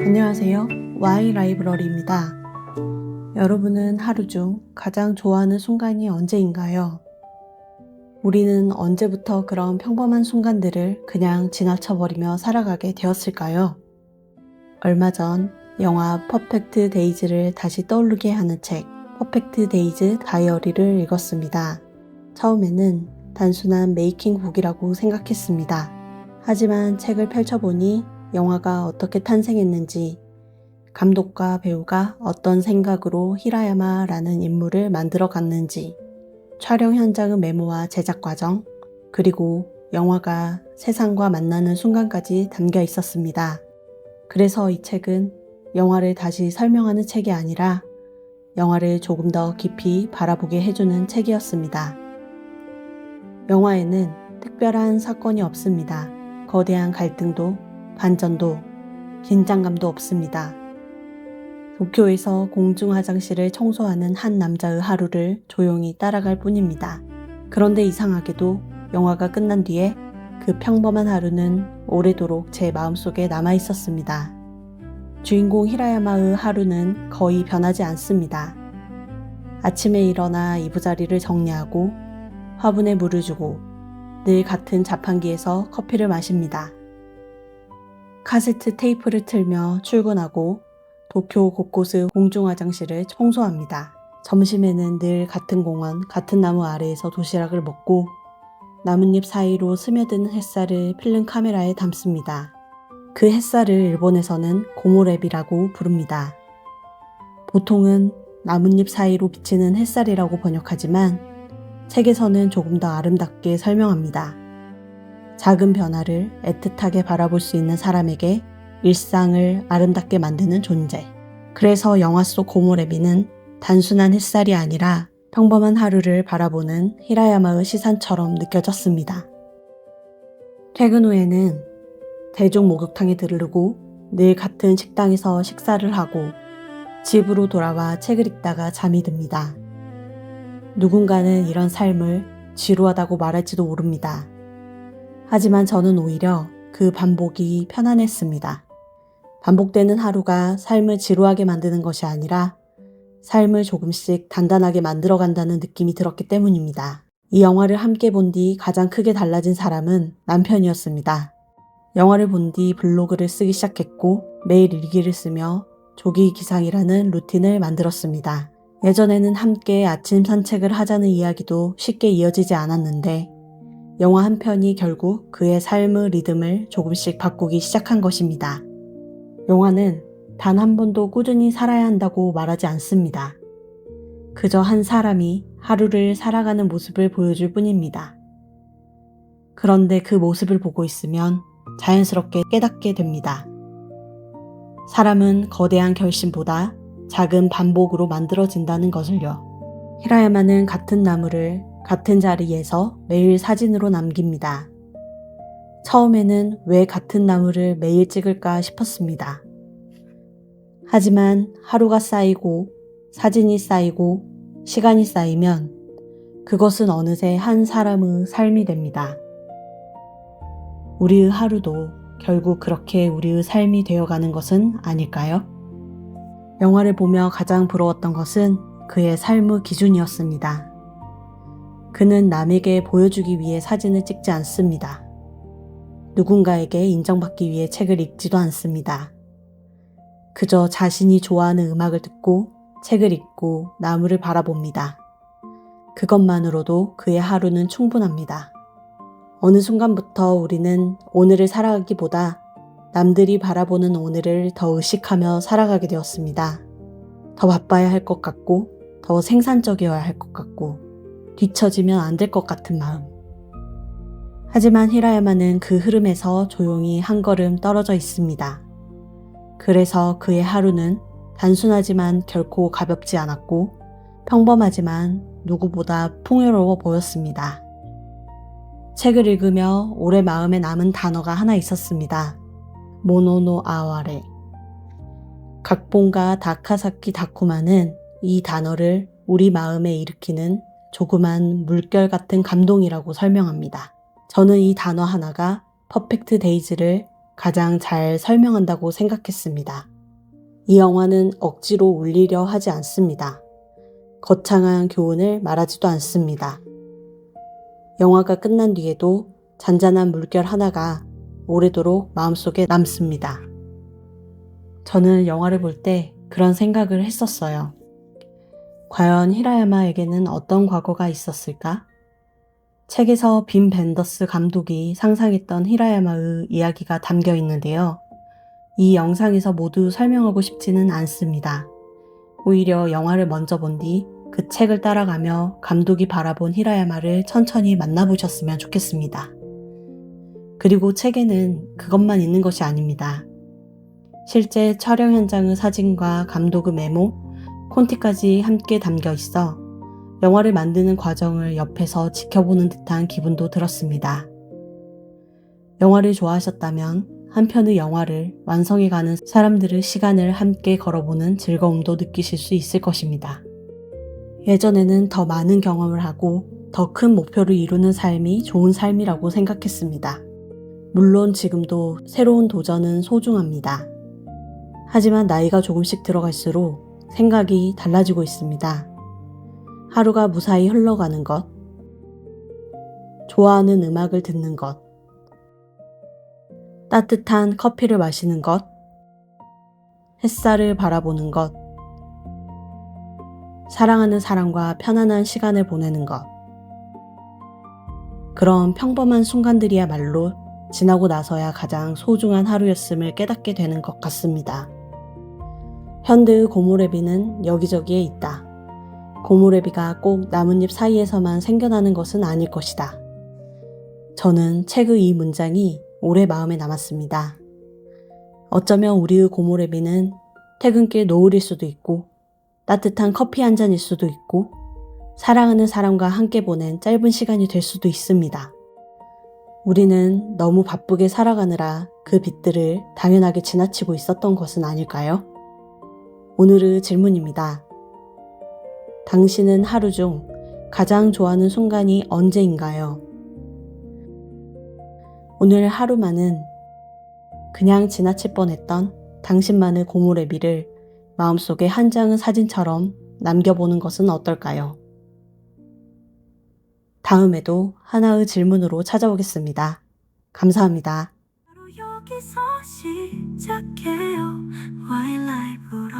안녕하세요. Y 라이브러리입니다. 여러분은 하루 중 가장 좋아하는 순간이 언제인가요? 우리는 언제부터 그런 평범한 순간들을 그냥 지나쳐버리며 살아가게 되었을까요? 얼마 전 영화 퍼펙트 데이즈를 다시 떠오르게 하는 책 퍼펙트 데이즈 다이어리를 읽었습니다. 처음에는 단순한 메이킹북이라고 생각했습니다. 하지만 책을 펼쳐보니 영화가 어떻게 탄생했는지, 감독과 배우가 어떤 생각으로 히라야마라는 인물을 만들어 갔는지, 촬영 현장의 메모와 제작 과정, 그리고 영화가 세상과 만나는 순간까지 담겨 있었습니다. 그래서 이 책은 영화를 다시 설명하는 책이 아니라 영화를 조금 더 깊이 바라보게 해주는 책이었습니다. 영화에는 특별한 사건이 없습니다. 거대한 갈등도 반전도 긴장감도 없습니다. 도쿄에서 공중 화장실을 청소하는 한 남자의 하루를 조용히 따라갈 뿐입니다. 그런데 이상하게도 영화가 끝난 뒤에 그 평범한 하루는 오래도록 제 마음속에 남아 있었습니다. 주인공 히라야마의 하루는 거의 변하지 않습니다. 아침에 일어나 이부자리를 정리하고 화분에 물을 주고 늘 같은 자판기에서 커피를 마십니다. 카세트 테이프를 틀며 출근하고 도쿄 곳곳의 공중 화장실을 청소합니다. 점심에는 늘 같은 공원, 같은 나무 아래에서 도시락을 먹고 나뭇잎 사이로 스며드는 햇살을 필름 카메라에 담습니다. 그 햇살을 일본에서는 고모랩이라고 부릅니다. 보통은 나뭇잎 사이로 비치는 햇살이라고 번역하지만 책에서는 조금 더 아름답게 설명합니다. 작은 변화를 애틋하게 바라볼 수 있는 사람에게 일상을 아름답게 만드는 존재. 그래서 영화 속 고모레비는 단순한 햇살이 아니라 평범한 하루를 바라보는 히라야마의 시선처럼 느껴졌습니다. 퇴근 후에는 대중 목욕탕에 들르고 늘 같은 식당에서 식사를 하고 집으로 돌아와 책을 읽다가 잠이 듭니다. 누군가는 이런 삶을 지루하다고 말할지도 모릅니다. 하지만 저는 오히려 그 반복이 편안했습니다. 반복되는 하루가 삶을 지루하게 만드는 것이 아니라 삶을 조금씩 단단하게 만들어간다는 느낌이 들었기 때문입니다. 이 영화를 함께 본 뒤 가장 크게 달라진 사람은 남편이었습니다. 영화를 본 뒤 블로그를 쓰기 시작했고 매일 일기를 쓰며 조기 기상이라는 루틴을 만들었습니다. 예전에는 함께 아침 산책을 하자는 이야기도 쉽게 이어지지 않았는데 영화 한 편이 결국 그의 삶의 리듬을 조금씩 바꾸기 시작한 것입니다. 영화는 단 한 번도 꾸준히 살아야 한다고 말하지 않습니다. 그저 한 사람이 하루를 살아가는 모습을 보여줄 뿐입니다. 그런데 그 모습을 보고 있으면 자연스럽게 깨닫게 됩니다. 사람은 거대한 결심보다 작은 반복으로 만들어진다는 것을요. 히라야마는 같은 나무를 같은 자리에서 매일 사진으로 남깁니다. 처음에는 왜 같은 나무를 매일 찍을까 싶었습니다. 하지만 하루가 쌓이고 사진이 쌓이고 시간이 쌓이면 그것은 어느새 한 사람의 삶이 됩니다. 우리의 하루도 결국 그렇게 우리의 삶이 되어가는 것은 아닐까요? 영화를 보며 가장 부러웠던 것은 그의 삶의 기준이었습니다. 그는 남에게 보여주기 위해 사진을 찍지 않습니다. 누군가에게 인정받기 위해 책을 읽지도 않습니다. 그저 자신이 좋아하는 음악을 듣고 책을 읽고 나무를 바라봅니다. 그것만으로도 그의 하루는 충분합니다. 어느 순간부터 우리는 오늘을 살아가기보다 남들이 바라보는 오늘을 더 의식하며 살아가게 되었습니다. 더 바빠야 할 것 같고 더 생산적이어야 할 것 같고 뒤처지면 안 될 것 같은 마음. 하지만 히라야마는 그 흐름에서 조용히 한 걸음 떨어져 있습니다. 그래서 그의 하루는 단순하지만 결코 가볍지 않았고 평범하지만 누구보다 풍요로워 보였습니다. 책을 읽으며 오래 마음에 남은 단어가 하나 있었습니다. 모노노 아와레. 각본가 다카사키 다쿠마는 이 단어를 우리 마음에 일으키는 조그만 물결 같은 감동이라고 설명합니다. 저는 이 단어 하나가 퍼펙트 데이즈를 가장 잘 설명한다고 생각했습니다. 이 영화는 억지로 울리려 하지 않습니다. 거창한 교훈을 말하지도 않습니다. 영화가 끝난 뒤에도 잔잔한 물결 하나가 오래도록 마음속에 남습니다. 저는 영화를 볼 때 그런 생각을 했었어요. 과연 히라야마에게는 어떤 과거가 있었을까? 책에서 빔 벤더스 감독이 상상했던 히라야마의 이야기가 담겨 있는데요. 이 영상에서 모두 설명하고 싶지는 않습니다. 오히려 영화를 먼저 본 뒤 그 책을 따라가며 감독이 바라본 히라야마를 천천히 만나보셨으면 좋겠습니다. 그리고 책에는 그것만 있는 것이 아닙니다. 실제 촬영 현장의 사진과 감독의 메모, 콘티까지 함께 담겨 있어 영화를 만드는 과정을 옆에서 지켜보는 듯한 기분도 들었습니다. 영화를 좋아하셨다면 한 편의 영화를 완성해가는 사람들의 시간을 함께 걸어보는 즐거움도 느끼실 수 있을 것입니다. 예전에는 더 많은 경험을 하고 더 큰 목표를 이루는 삶이 좋은 삶이라고 생각했습니다. 물론 지금도 새로운 도전은 소중합니다. 하지만 나이가 조금씩 들어갈수록 생각이 달라지고 있습니다. 하루가 무사히 흘러가는 것, 좋아하는 음악을 듣는 것, 따뜻한 커피를 마시는 것, 햇살을 바라보는 것, 사랑하는 사람과 편안한 시간을 보내는 것. 그런 평범한 순간들이야말로 지나고 나서야 가장 소중한 하루였음을 깨닫게 되는 것 같습니다. 현대의 고무래비는 여기저기에 있다. 고무래비가 꼭 나뭇잎 사이에서만 생겨나는 것은 아닐 것이다. 저는 책의 이 문장이 오래 마음에 남았습니다. 어쩌면 우리의 고무래비는 퇴근길 노을일 수도 있고 따뜻한 커피 한 잔일 수도 있고 사랑하는 사람과 함께 보낸 짧은 시간이 될 수도 있습니다. 우리는 너무 바쁘게 살아가느라 그 빛들을 당연하게 지나치고 있었던 것은 아닐까요? 오늘의 질문입니다. 당신은 하루 중 가장 좋아하는 순간이 언제인가요? 오늘 하루만은 그냥 지나칠 뻔했던 당신만의 고무래비를 마음속에 한 장의 사진처럼 남겨보는 것은 어떨까요? 다음에도 하나의 질문으로 찾아오겠습니다. 감사합니다. 여기서 시작해요. Why life would